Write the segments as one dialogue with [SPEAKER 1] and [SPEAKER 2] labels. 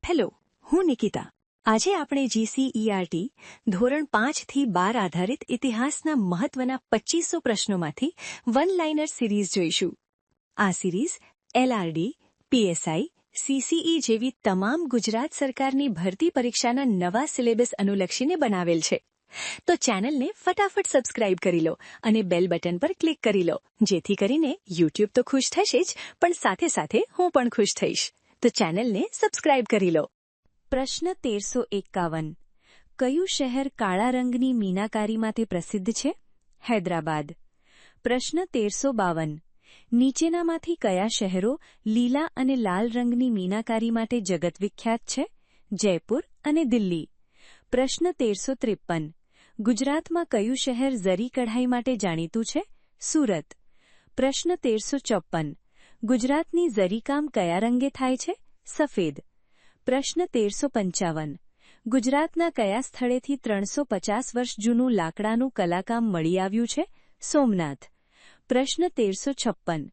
[SPEAKER 1] Hello, હું નિકિતા. આજે આપણે જીસીઈઆરટી ધોરણ 5 થી 12 આધારિત ઇતિહાસના મહત્વના 2500 પ્રશ્નોમાંથી વન લાઇનર સિરીઝ જોઈશું. આ સિરીઝ એલઆરડી, પીએસઆઈ, સીસીઈ જેવી તમામ ગુજરાત સરકારની ભરતી પરીક્ષાના નવા સિલેબસ અનુલક્ષીને બનાવેલ છે. તો ચેનલને ફટાફટ સબસ્ક્રાઇબ કરી લો અને બેલ બટન પર ક્લિક કરી લો, જેથી કરીને યુટ્યુબ તો ખુશ થશે જ, પણ સાથે સાથે હું પણ ખુશ થઈશ. તો ચેનલને સબસ્ક્રાઇબ કરી લો. પ્રશ્ન 1351. કયું શહેર કાળા રંગની મીનાકારી માટે પ્રસિદ્ધ છે? હૈદરાબાદ. પ્રશ્ન 1352. નીચેનામાંથી કયા શહેરો લીલા અને લાલ રંગની મીનાકારી માટે જગત વિખ્યાત છે? જયપુર અને દિલ્હી. પ્રશ્ન 1353. ગુજરાતમાં કયું શહેર ઝરી કઢાઈ માટે જાણીતું છે? સુરત. પ્રશ્ન 1354. ગુજરાતની ઝરીકામ કયા રંગે થાય છે? સફેદ. પ્રશ્ન 1355. ગુજરાતના કયા સ્થળેથી 350 વર્ષ જૂનું લાકડાનું કલાકામ મળી આવ્યું છે? સોમનાથ. પ્રશ્ન 1356.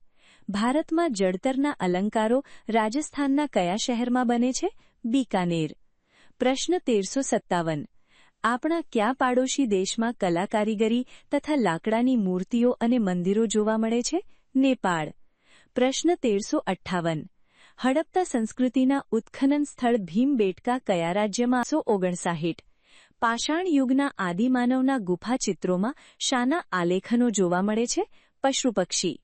[SPEAKER 1] ભારતમાં જળતરના અલંકારો રાજસ્થાનના કયા શહેરમાં બને છે? બીકાનેર. પ્રશ્ન 1357. આપણા કયા પાડોશી દેશમાં કલા કારીગરી તથા લાકડાની મૂર્તિઓ અને મંદિરો જોવા મળે છે? નેપાળ. પ્રશ્ન 1358. હડપ્પા સંસ્કૃતિના ઉત્ખનન સ્થળ ભીમબેટકા કયા રાજ્યમાં? 1959. પાષાણ યુગના આદિમાનવના ગુફા ચિત્રોમાં શાના આલેખનો જોવા મળે છે? પશુ પક્ષી.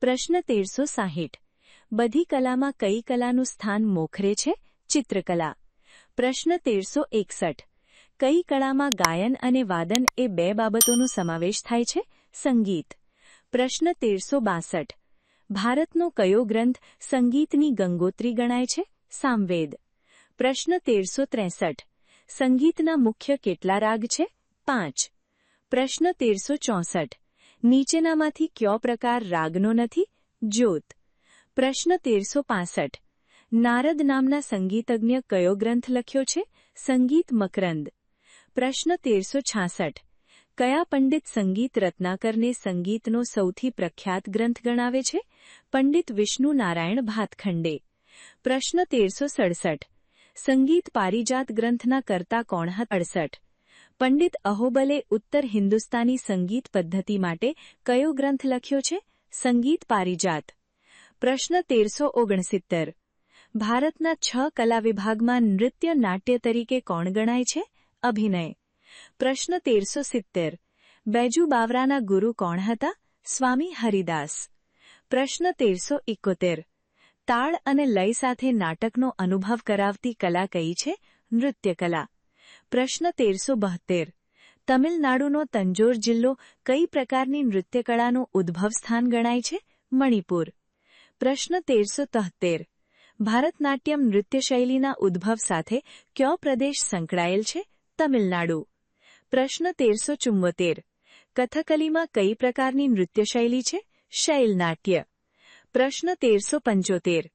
[SPEAKER 1] પ્રશ્ન 1360. બધી કલામાં કઈ કલાનું સ્થાન મોખરે છે? ચિત્રકલા. પ્રશ્ન 1361. કઈ કળામાં ગાયન અને વાદન એ બે બાબતોનો સમાવેશ થાય છે? સંગીત. પ્રશ્ન 1362. ભારતનો કયો ગ્રંથ સંગીતની ગંગોત્રી ગણાય છે? સામવેદ. પ્રશ્ન 1363. સંગીતના મુખ્ય કેટલા રાગ છે? 5. પ્રશ્ન 1364. નીચેનામાંથી કયો પ્રકાર રાગનો નથી? જ્યોત. પ્રશ્ન 1365. નારદ નામના સંગીતજ્ઞ કયો ગ્રંથ લખ્યો છે? સંગીત મકરંદ. પ્રશ્ન 1366. કયા પંડિત સંગીત રત્નાકરને સંગીતનો સૌથી પ્રખ્યાત ગ્રંથ ગણાવે છે? પંડિત વિષ્ણુ નારાયણ ભાતખંડે. પ્રશ્ન 1367. સંગીત પારિજાત ગ્રંથના કર્તા કોણ હતા? 68. પંડિત અહોબલે ઉત્તર હિન્દુસ્તાની સંગીત પદ્ધતિ માટે કયો ગ્રંથ લખ્યો છે? સંગીત પારિજાત. પ્રશ્ન 1369. ભારતના 6 કલા વિભાગમાં નૃત્ય નાટ્ય તરીકે કોણ ગણાય છે? અભિનય. પ્રશ્ન 1370. બેજુ બાવરાના ગુરુ કોણ હતા? સ્વામી હરિદાસ. પ્રશ્ન 1371. તાળ અને લય સાથે નાટકનો અનુભવ કરાવતી કલા કઈ છે? નૃત્યકલા. પ્રશ્ન 1372. તમિલનાડુનો તંજોર જિલ્લો કઈ પ્રકારની નૃત્યકળાનું ઉદ્ભવ સ્થાન ગણાય છે? મણિપુર. પ્રશ્ન 1373. ભારતનાટ્યમ નૃત્યશૈલીના ઉદ્ભવ સાથે કયો પ્રદેશ સંકળાયેલ છે? તમિલનાડુ. પ્રશ્ન 1374. કથકલીમાં કઈ પ્રકારની નૃત્યશૈલી છે? શૈલનાટ્ય. પ્રશ્ન 1375.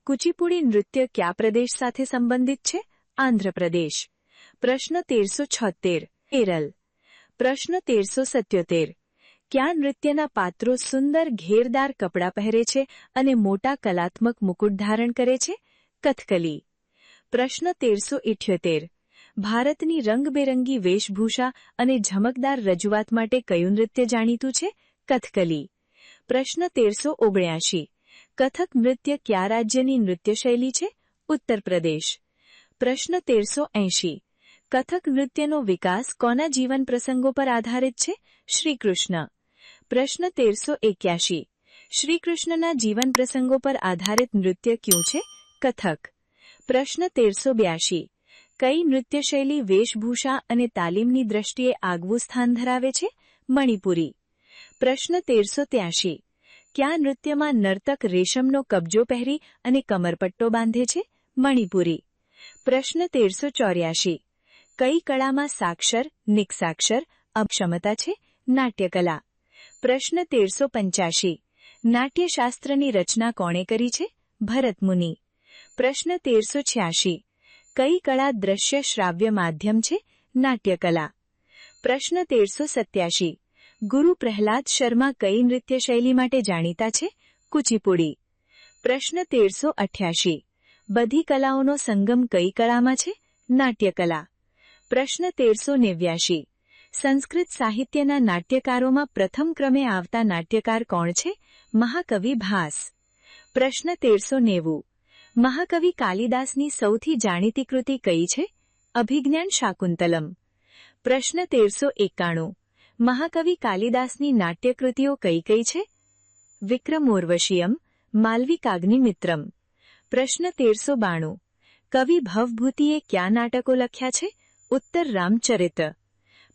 [SPEAKER 1] કુચીપુડી નૃત્ય કયા પ્રદેશ સાથે સંબંધિત છે? આંધ્રપ્રદેશ. પ્રશ્ન 1376. કેરળ. પ્રશ્ન 1377. કયા નૃત્યના પાત્રો સુંદર ઘેરદાર કપડાં પહેરે છે અને મોટા કલાત્મક મુકુટ ધારણ કરે છે? કથકલી. પ્રશ્ન 1378. ભારતની રંગબેરંગી વેશભૂષા અને ઝમકદાર રજૂઆત માટે કયું નૃત્ય જાણીતું છે? કથકલી. પ્રશ્ન 1379. કથક નૃત્ય કયા રાજ્યની નૃત્યશૈલી છે? ઉત્તર પ્રદેશ. પ્રશ્ન 1380. કથક નૃત્યનો વિકાસ કોના જીવન પ્રસંગો પર આધારિત છે? શ્રીકૃષ્ણ. પ્રશ્ન 1381. શ્રીકૃષ્ણના જીવન પ્રસંગો પર આધારિત નૃત્ય કયું છે? કથક. પ્રશ્ન 1382. કઈ નૃત્યશૈલી વેશભૂષા અને તાલીમની દ્રષ્ટિએ આગવું સ્થાન ધરાવે છે? મણિપુરી. પ્રશ્ન 1383. કયા નૃત્યમાં નર્તક રેશમનો કબજો પહેરી અને કમરપટ્ટો બાંધે છે? મણિપુરી. પ્રશ્ન 1384. કઈ કળામાં સાક્ષર, નિક્સાક્ષર, અક્ષમતા છે? નાટ્યકલા. પ્રશ્ન 1385. નાટ્યશાસ્ત્રની રચના કોણે કરી છે? ભરતમુનિ. પ્રશ્ન 1386. કઈ કળા દ્રશ્ય શ્રાવ્ય માધ્યમ છે? નાટ્યકલા. પ્રશ્ન 1387. ગુરુ પ્રહલાદ શર્મા કઈ નૃત્યશૈલી માટે જાણીતા છે? કુચીપુડી. પ્રશ્ન 1388. બધી કલાઓનો સંગમ કઈ કળામાં છે? નાટ્યકલા. પ્રશ્ન 1389. સંસ્કૃત સાહિત્યના નાટ્યકારોમાં પ્રથમ ક્રમે આવતા નાટ્યકાર કોણ છે? મહાકવિ ભાસ. પ્રશ્ન 1390. મહાકવિ કાલિદાસની સૌથી જાણીતી કૃતિ કઈ છે? અભિજ્ઞાન શાકુંતલમ. પ્રશ્ન 1391. મહાકવિ કાલિદાસની નાટ્યકૃતિઓ કઈ કઈ છે? વિક્રમોર્વશિયમ, માલવિકાગ્નિમિત્રમ. પ્રશ્ન 1392. કવિ ભવભૂતિએ કયા નાટકો લખ્યા છે? ઉત્તર રામચરિત.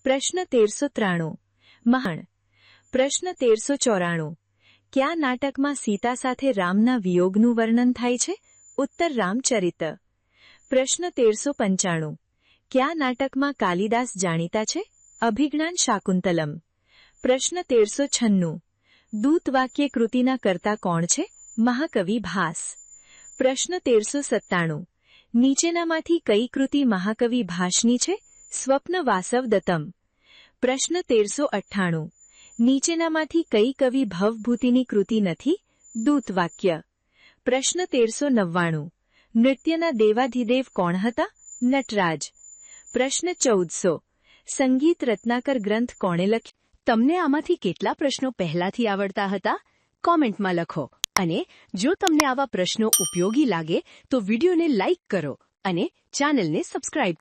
[SPEAKER 1] પ્રશ્ન 1393. મહાન. પ્રશ્ન 1394. કયા નાટકમાં સીતા સાથે રામના વિયોગનું વર્ણન થાય છે? ઉત્તર રામચરિત. પ્રશ્ન 1395. કયા નાટકમાં કાલિદાસ જાણીતા છે? અભિજ્ઞાન શાકુંતલમ. પ્રશ્ન 1396. દૂતવાક્ય કૃતિના કર્તા કોણ છે? મહાકવિ ભાસ. પ્રશ્ન 1397. નીચેનામાંથી કઈ કૃતિ મહાકવિ ભાસની છે? સ્વપ્ન વાસવદત્તમ. પ્રશ્ન 1398. નીચેનામાંથી કઈ કવિ ભવભૂતિની કૃતિ નથી? દૂતવાક્ય. પ્રશ્ન 1399. નૃત્યના દેવાધિદેવ કોણ હતા? નટરાજ. પ્રશ્ન 1400. સંગીત રત્નાકર ગ્રંથ કોણે લખ્યો? તમને આમાંથી કેટલા પ્રશ્નો પહેલાથી આવડતા હતા? કોમેન્ટમાં લખો. અને જો તમને આવા પ્રશ્નો ઉપયોગી લાગે તો વિડીયોને લાઇક કરો અને ચેનલને સબસ્ક્રાઇબ